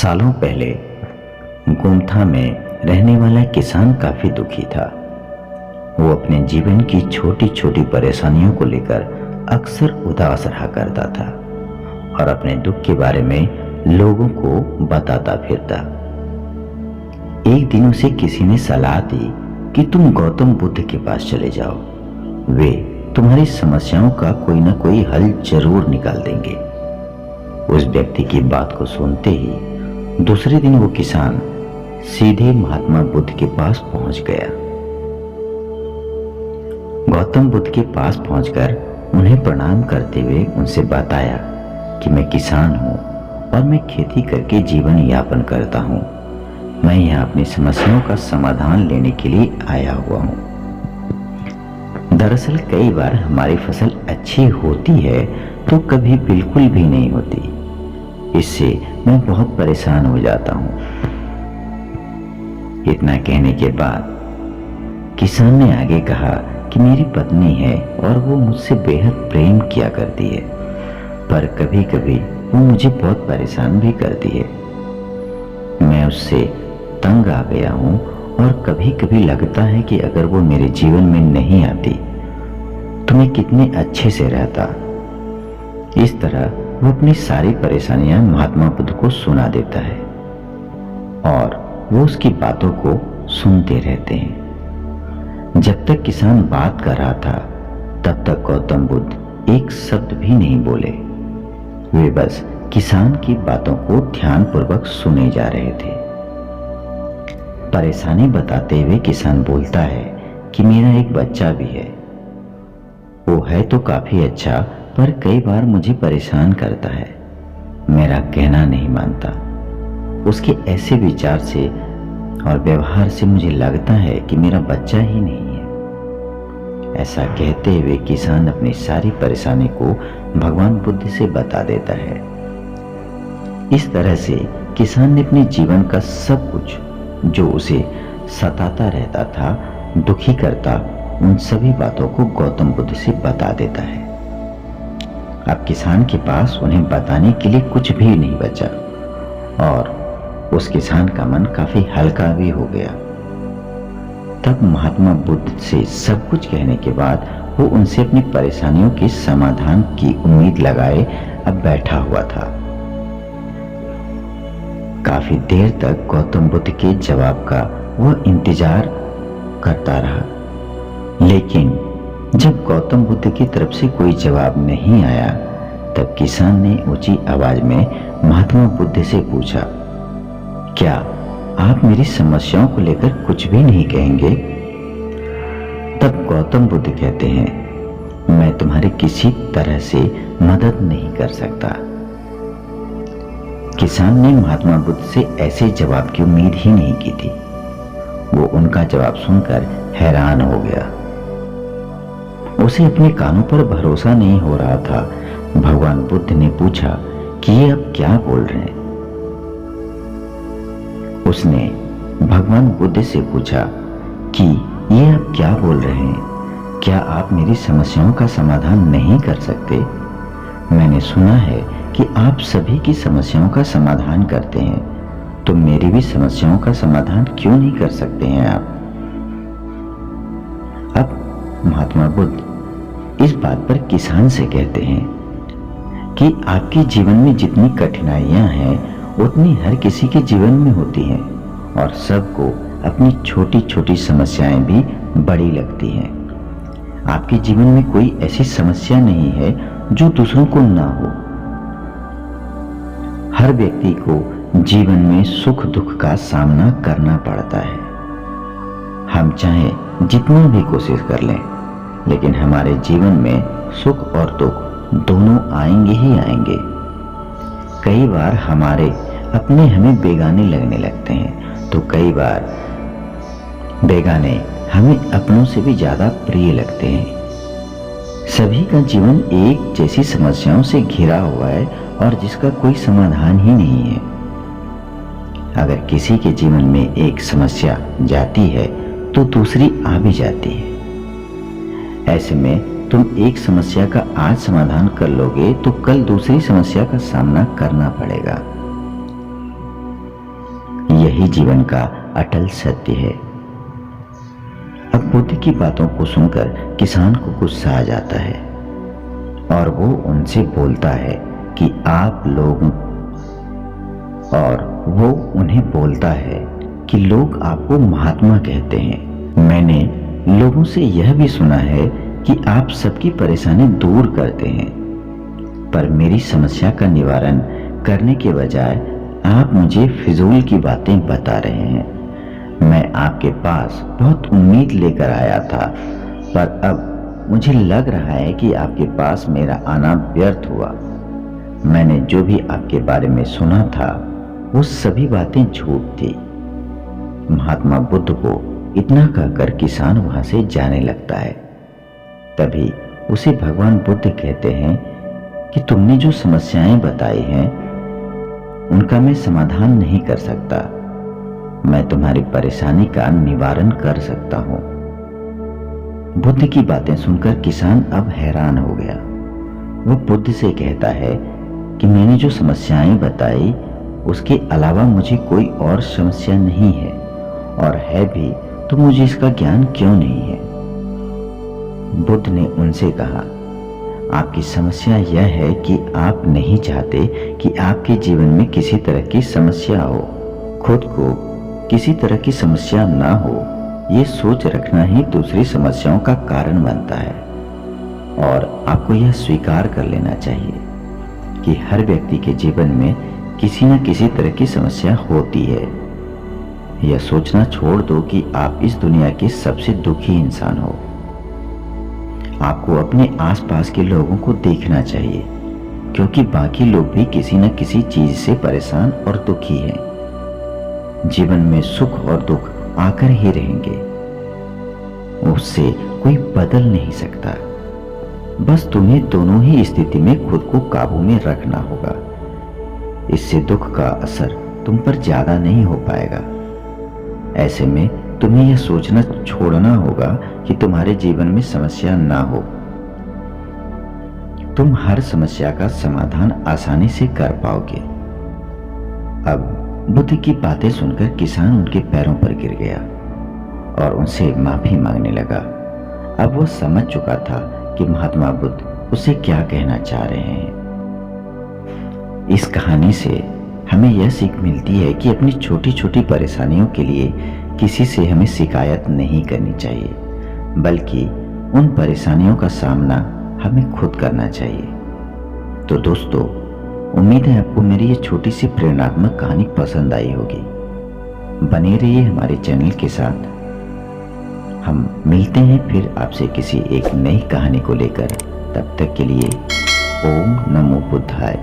सालों पहले गोमथा में रहने वाला किसान काफी दुखी था। वो अपने जीवन की छोटी छोटी परेशानियों को लेकर अक्सर उदास रहा करता था और अपने दुख के बारे में लोगों को बताता फिरता। एक दिन उसे किसी ने सलाह दी कि तुम गौतम बुद्ध के पास चले जाओ, वे तुम्हारी समस्याओं का कोई ना कोई हल जरूर निकाल देंगे। उस व्यक्ति की बात को सुनते ही दूसरे दिन वो किसान सीधे महात्मा बुद्ध के पास पहुंच गया। गौतम बुद्ध के पास पहुंचकर उन्हें प्रणाम करते हुए उनसे बताया कि मैं किसान हूं और मैं खेती करके जीवन यापन करता हूं। मैं यहाँ अपनी समस्याओं का समाधान लेने के लिए आया हुआ हूं। दरअसल कई बार हमारी फसल अच्छी होती है तो कभी बिल्कुल भी नहीं होती। इससे मैं बहुत परेशान हो जाता हूं। इतना कहने के बाद किसान ने आगे कहा कि मेरी पत्नी है और वो मुझसे बेहद प्रेम किया करती है, पर कभी कभी वो मुझे बहुत परेशान भी करती है। मैं उससे तंग आ गया हूं और कभी कभी लगता है कि अगर वो मेरे जीवन में नहीं आती तो मैं कितने अच्छे से रहता। इस तरह वो अपनी सारी परेशानियां महात्मा बुद्ध को सुना देता है और वो उसकी बातों को सुनते रहते हैं। जब तक किसान बात कर रहा था तब तक गौतम बुद्ध एक शब्द भी नहीं बोले। वे बस किसान की बातों को ध्यानपूर्वक सुने जा रहे थे। परेशानी बताते हुए किसान बोलता है कि मेरा एक बच्चा भी है। वो है तो काफी अच्छा, पर कई बार मुझे परेशान करता है। मेरा कहना नहीं मानता। उसके ऐसे विचार से और व्यवहार से मुझे लगता है कि मेरा बच्चा ही नहीं है। ऐसा कहते हुए किसान अपनी सारी परेशानी को भगवान बुद्ध से बता देता है। इस तरह से किसान ने अपने जीवन का सब कुछ जो उसे सताता रहता था, दुखी करता, उन सभी बातों को गौतम बुद्ध से बता देता है। अब किसान के पास उन्हें बताने के लिए कुछ भी नहीं बचा और उस किसान का मन काफी हल्का भी हो गया। तब महात्मा बुद्ध से सब कुछ कहने के बाद वो उनसे अपनी परेशानियों के समाधान की उम्मीद लगाए अब बैठा हुआ था। काफी देर तक गौतम बुद्ध के जवाब का वह इंतजार करता रहा, लेकिन जब गौतम बुद्ध की तरफ से कोई जवाब नहीं आया तब किसान ने ऊंची आवाज में महात्मा बुद्ध से पूछा, क्या आप मेरी समस्याओं को लेकर कुछ भी नहीं कहेंगे? तब गौतम बुद्ध कहते हैं, मैं तुम्हारी किसी तरह से मदद नहीं कर सकता। किसान ने महात्मा बुद्ध से ऐसे जवाब की उम्मीद ही नहीं की थी। वो उनका जवाब सुनकर हैरान हो गया। उसे अपने कानों पर भरोसा नहीं हो रहा था। भगवान बुद्ध ने पूछा कि ये अब क्या बोल रहे हैं? उसने भगवान बुद्ध से पूछा कि ये अब क्या बोल रहे हैं? क्या आप मेरी समस्याओं का समाधान नहीं कर सकते? मैंने सुना है कि आप सभी की समस्याओं का समाधान करते हैं, तो मेरी भी समस्याओं का समाधान क्यों नहीं कर सकते हैं आप? अब महात्मा बुद्ध इस बात पर किसान से कहते हैं कि आपके जीवन में जितनी कठिनाइयां हैं उतनी हर किसी के जीवन में होती हैं और सबको अपनी छोटी छोटी समस्याएं भी बड़ी लगती हैं। आपके जीवन में कोई ऐसी समस्या नहीं है जो दूसरों को ना हो। हर व्यक्ति को जीवन में सुख दुख का सामना करना पड़ता है। हम चाहे जितना भी कोशिश कर लें, लेकिन हमारे जीवन में सुख और दुख दोनों आएंगे ही आएंगे। कई बार हमारे अपने हमें बेगाने लगने लगते हैं, तो कई बार बेगाने हमें अपनों से भी ज्यादा प्रिय लगते हैं। सभी का जीवन एक जैसी समस्याओं से घिरा हुआ है और जिसका कोई समाधान ही नहीं है। अगर किसी के जीवन में एक समस्या जाती है तो दूसरी आ भी जाती है। ऐसे में तुम एक समस्या का आज समाधान कर लोगे तो कल दूसरी समस्या का सामना करना पड़ेगा। यही जीवन का अटल सत्य है। अब बुद्ध की बातों को सुनकर किसान को गुस्सा आ जाता है और वो उनसे बोलता है कि आप लोग और वो उन्हें बोलता है कि लोग आपको महात्मा कहते हैं। मैंने लोगों से यह भी सुना है कि आप सबकी परेशानी दूर करते हैं, पर मेरी समस्या का निवारण करने के बजाय आप मुझे फिजूल की बातें बता रहे हैं। मैं आपके पास बहुत उम्मीद लेकर आया था, पर अब मुझे लग रहा है कि आपके पास मेरा आना व्यर्थ हुआ। मैंने जो भी आपके बारे में सुना था वो सभी बातें झूठ थी। महात्मा बुद्ध को इतना कहकर किसान वहां से जाने लगता है। तभी उसे भगवान बुद्ध कहते हैं कि तुमने जो समस्याएं बताई हैं उनका मैं समाधान नहीं कर सकता, मैं तुम्हारी परेशानी का निवारण कर सकता हूं। बुद्ध की बातें सुनकर किसान अब हैरान हो गया। वो बुद्ध से कहता है कि मैंने जो समस्याएं बताई उसके अलावा मुझे कोई और समस्या नहीं है, और है भी तो मुझे इसका ज्ञान क्यों नहीं है। बुद्ध ने उनसे कहा, आपकी समस्या यह है कि आप नहीं चाहते कि आपके जीवन में किसी तरह की समस्या हो। खुद को किसी तरह की समस्या ना हो, ये सोच रखना ही दूसरी समस्याओं का कारण बनता है। और आपको यह स्वीकार कर लेना चाहिए कि हर व्यक्ति के जीवन में किसी न किसी तरह की समस्या होती है। यह सोचना छोड़ दो कि आप इस दुनिया के सबसे दुखी इंसान हो। आपको अपने आसपास के लोगों को देखना चाहिए, क्योंकि बाकी लोग भी किसी न किसी चीज से परेशान और दुखी हैं। जीवन में सुख और दुख आकर ही रहेंगे, उससे कोई बदल नहीं सकता। बस तुम्हें दोनों ही स्थिति में खुद को काबू में रखना होगा। इससे दुख का असर तुम पर ज्यादा नहीं हो पाएगा। ऐसे में तुम्हें यह सोचना छोड़ना होगा कि तुम्हारे जीवन में समस्या ना हो। तुम हर समस्या का समाधान आसानी से कर पाओगे। अब बुद्ध की बातें सुनकर किसान उनके पैरों पर गिर गया और उनसे माफी मांगने लगा। अब वो समझ चुका था कि महात्मा बुद्ध उसे क्या कहना चाह रहे हैं। इस कहानी से हमें यह सीख मिलती है कि अपनी छोटी छोटी परेशानियों के लिए किसी से हमें शिकायत नहीं करनी चाहिए, बल्कि उन परेशानियों का सामना हमें खुद करना चाहिए। तो दोस्तों, उम्मीद है आपको मेरी ये छोटी सी प्रेरणात्मक कहानी पसंद आई होगी। बने रहिए हमारे चैनल के साथ। हम मिलते हैं फिर आपसे किसी एक नई कहानी को लेकर। तब तक के लिए ओम नमो बुद्धाय।